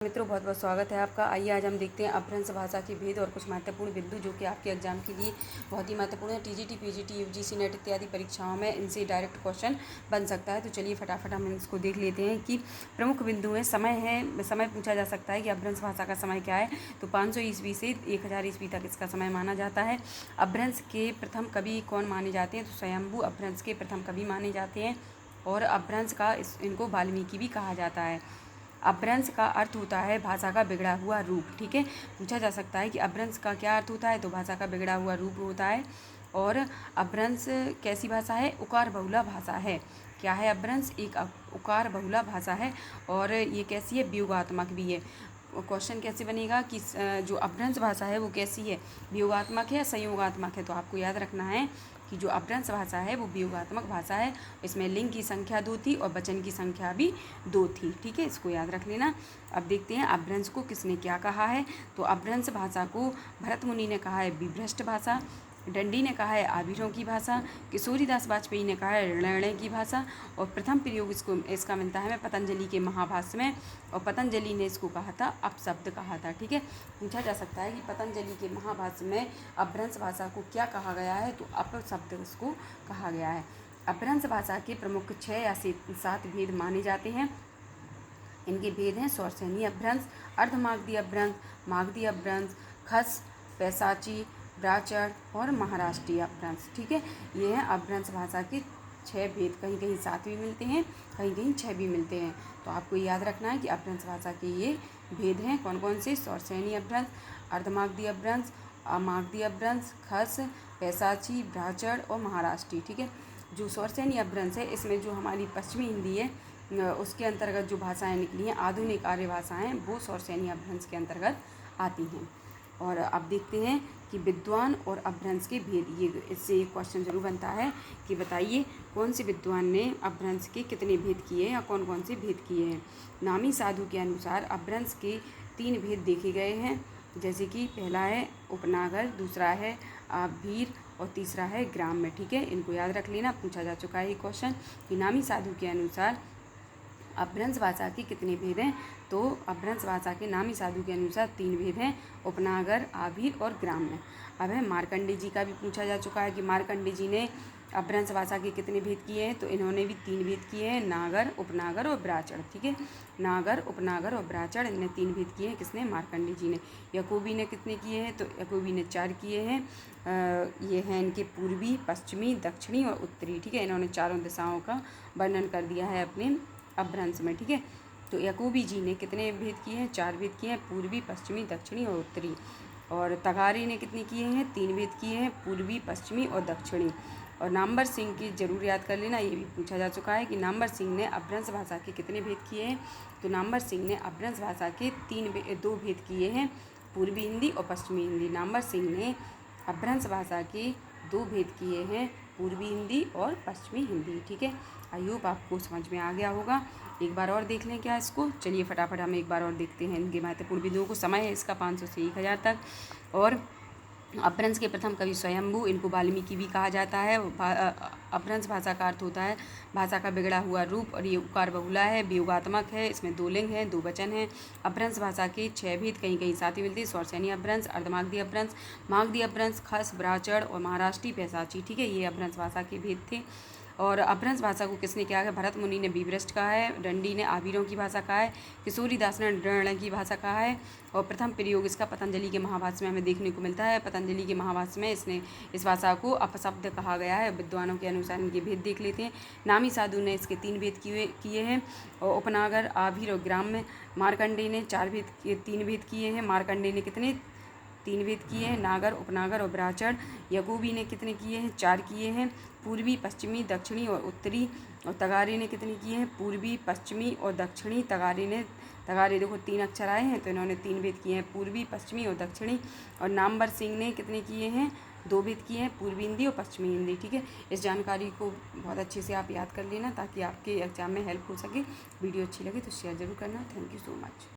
मित्रों, बहुत बहुत स्वागत है आपका। आइए आज हम देखते हैं अपभ्रंश भाषा के भेद और कुछ महत्वपूर्ण बिंदु जो कि आपके एग्जाम के लिए बहुत ही महत्वपूर्ण है। टीजीटी, पीजीटी, यूजीसी, नेट इत्यादि परीक्षाओं में इनसे डायरेक्ट क्वेश्चन बन सकता है। तो चलिए फटाफट हम इसको देख लेते हैं कि प्रमुख बिंदु है। समय पूछा जा सकता है कि अपभ्रंश भाषा का समय क्या है। तो 500 ईस्वी से 1000 ईस्वी तक इसका समय माना जाता है। अपभ्रंश के प्रथम कवि कौन माने जाते हैं? तो स्वयंभू अपभ्रंश के प्रथम कवि माने जाते हैं। और अपभ्रंश का इनको वाल्मीकि भी कहा जाता है। अपभ्रंश का अर्थ होता है भाषा का बिगड़ा हुआ रूप। ठीक है, पूछा जा सकता है कि अपभ्रंश का क्या अर्थ होता है? तो भाषा का बिगड़ा हुआ रूप होता है। और अपभ्रंश कैसी भाषा है? उकार बहुला भाषा है। क्या है अपभ्रंश? एक उकार बहुला भाषा है। और ये कैसी है? वियोगात्मक भी है। क्वेश्चन कैसे बनेगा कि जो अपभ्रंश भाषा है वो कैसी है? वियोगात्मक है या संयोगात्मक है? तो आपको याद रखना है कि जो अपभ्रंश भाषा है वो वियोगात्मक भाषा है। इसमें लिंग की संख्या 2 थी और वचन की संख्या भी 2 थी। ठीक है, इसको याद रख लेना। अब देखते हैं अपभ्रंश को किसने क्या कहा है। तो अपभ्रंश भाषा को भरत मुनि ने कहा है विभ्रष्ट भाषा, डंडी ने कहा है आभीरों की भाषा, किशोरीदास वाजपेयी ने कहा है ऋणय की भाषा, और प्रथम प्रयोग इसका मिलता है पतंजलि के महाभाष्य में। और पतंजलि ने इसको कहा था अपशब्द कहा था। ठीक है, पूछा जा सकता है कि पतंजलि के महाभाष्य में अपभ्रंश भाषा को क्या कहा गया है? तो अपशब्द इसको कहा गया है। अपभ्रंश भाषा के प्रमुख 6 या 7 भेद माने जाते हैं। इनके भेद हैं सौरसेनी अपभ्रंश, अर्धमागधी अपभ्रंश, मागधी अपभ्रंश, खस, पैसाची, ब्राचड़ और महाराष्ट्रीय अपभ्रंश। ठीक है, ये हैं अपभ्रंश भाषा के 6 भेद। कहीं कहीं 7 भी मिलते हैं, कहीं कहीं 6 भी मिलते हैं। तो आपको याद रखना है कि अपभ्रंश भाषा के ये भेद हैं। कौन कौन से? सौरसेनी अपभ्रंश, अर्धमागधी अपभ्रंश, मागधी अपभ्रंश, खस, पैसाची, ब्राचड़ और महाराष्ट्रीय। ठीक है, जो सौरसेनी अपभ्रंश है इसमें जो हमारी पश्चिमी हिंदी है उसके अंतर्गत जो भाषाएं निकली हैं, आधुनिक आर्य भाषाएं, वो सौरसेनी अपभ्रंश के अंतर्गत आती हैं। और अब देखते हैं कि विद्वान और अपभ्रंश के भेद। ये इससे एक क्वेश्चन जरूर बनता है कि बताइए कौन से विद्वान ने अपभ्रंश के कितने भेद किए या कौन कौन से भेद किए हैं। नामी साधु के अनुसार अपभ्रंश के 3 भेद देखे गए हैं। जैसे कि पहला है उपनागर, दूसरा है आभीर और तीसरा है ग्राम्य। ठीक है, इनको याद रख लेना, पूछा जा चुका है ये क्वेश्चन कि नामी साधु के अनुसार अपभ्रंश भाषा के कितने भेद हैं। तो अपभ्रंश भाषा के नामी साधु के अनुसार 3 भेद हैं, उपनागर, आभीर और ग्राम्य। अब है मार्कंडे जी का भी पूछा जा चुका है कि मार्कंडे जी ने अपभ्रंश भाषा के कितने भेद किए हैं। तो इन्होंने भी 3 भेद किए हैं, नागर, उपनागर और ब्राचड़। ठीक है, नागर, उपनागर और ब्राचड़, इनने 3 भेद किए हैं। किसने? मार्कंडे जी ने। याकूबी ने कितने किए हैं? तो याकूबी ने 4 किए हैं। ये हैं इनके पूर्वी, पश्चिमी, दक्षिणी और उत्तरी। ठीक है, इन्होंने चारों दिशाओं का वर्णन कर दिया है अपने अपभ्रंश में। ठीक है, तो याकूबी जी ने कितने भेद किए हैं? 4 भेद किए हैं, पूर्वी, पश्चिमी, दक्षिणी और उत्तरी। और तगारी ने कितने किए हैं? 3 भेद किए हैं, पूर्वी, पश्चिमी और दक्षिणी। और नामवर सिंह की जरूर याद कर लेना, ये भी पूछा जा चुका है कि नामवर सिंह ने अपभ्रंश भाषा के कितने भेद किए हैं। तो नामवर सिंह ने अपभ्रंश भाषा के 2 भेद किए हैं, पूर्वी हिंदी और पश्चिमी हिंदी। नामवर सिंह ने अपभ्रंश भाषा के 2 भेद किए हैं, पूर्वी हिंदी और पश्चिमी हिंदी। ठीक है, आई होप आपको समझ में आ गया होगा। एक बार और देख लें क्या इसको। चलिए फटाफट हम एक बार और देखते हैं इनके महत्वपूर्ण बिंदुओं को। समय है इसका 500 से 1000 तक। और अपभ्रंश के प्रथम कवि स्वयंभू, इनको वाल्मीकि भी कहा जाता है। अपभ्रंश भाषा का अर्थ होता है भाषा का बिगड़ा हुआ रूप, और ये उकार बहुला है, वियोगात्मक है, इसमें 2 लिंग हैं, 2 वचन हैं। अपभ्रंश भाषा के 6 भेद, कहीं कहीं 7 ही मिलते हैं। सौरसेनी अपभ्रंश, अर्धमागधी अपभ्रंश, मागधी अपभ्रंश, खस, ब्राचड़ और महाराष्ट्रीय पैसाची। ठीक है, ये अपभ्रंश भाषा के भेद थे। और अपभ्रंश भाषा को किसने क्या है? भरत मुनि ने विभ्रष्ट कहा है, डंडी ने आभीरों की भाषा कहा है, किशोरीदास ने ऋणय की भाषा कहा है। और प्रथम प्रयोग इसका पतंजलि के महाभाष्य में हमें देखने को मिलता है। पतंजलि के महाभाष्य में इस भाषा को अपशब्द कहा गया है। विद्वानों के अनुसार इनके भेद देख लेते हैं। नामी साधु ने इसके 3 भेद किए हैं, और उपनागर, आभीर और ग्राम्य। मार्कंडे ने 3 भेद किए हैं। मार्कंडे ने कितने? 3 भेद किए हैं, नागर, उपनागर और ब्राचड़। याकूबी ने कितने किए हैं? 4 किए हैं, पूर्वी, पश्चिमी, दक्षिणी और उत्तरी। और तगारी ने कितने किए हैं? पूर्वी, पश्चिमी और दक्षिणी। तगारी देखो 3 अक्षर आए हैं, तो इन्होंने 3 भेद किए हैं, पूर्वी, पश्चिमी और दक्षिणी। और नामवर सिंह ने कितने किए हैं? 2 भेद किए हैं, पूर्वी हिंदी और पश्चिमी हिंदी। ठीक है, इस जानकारी को बहुत अच्छे से आप याद कर लेना ताकि आपके एग्जाम में हेल्प हो सके। वीडियो अच्छी लगे तो शेयर जरूर करना। Thank you so much.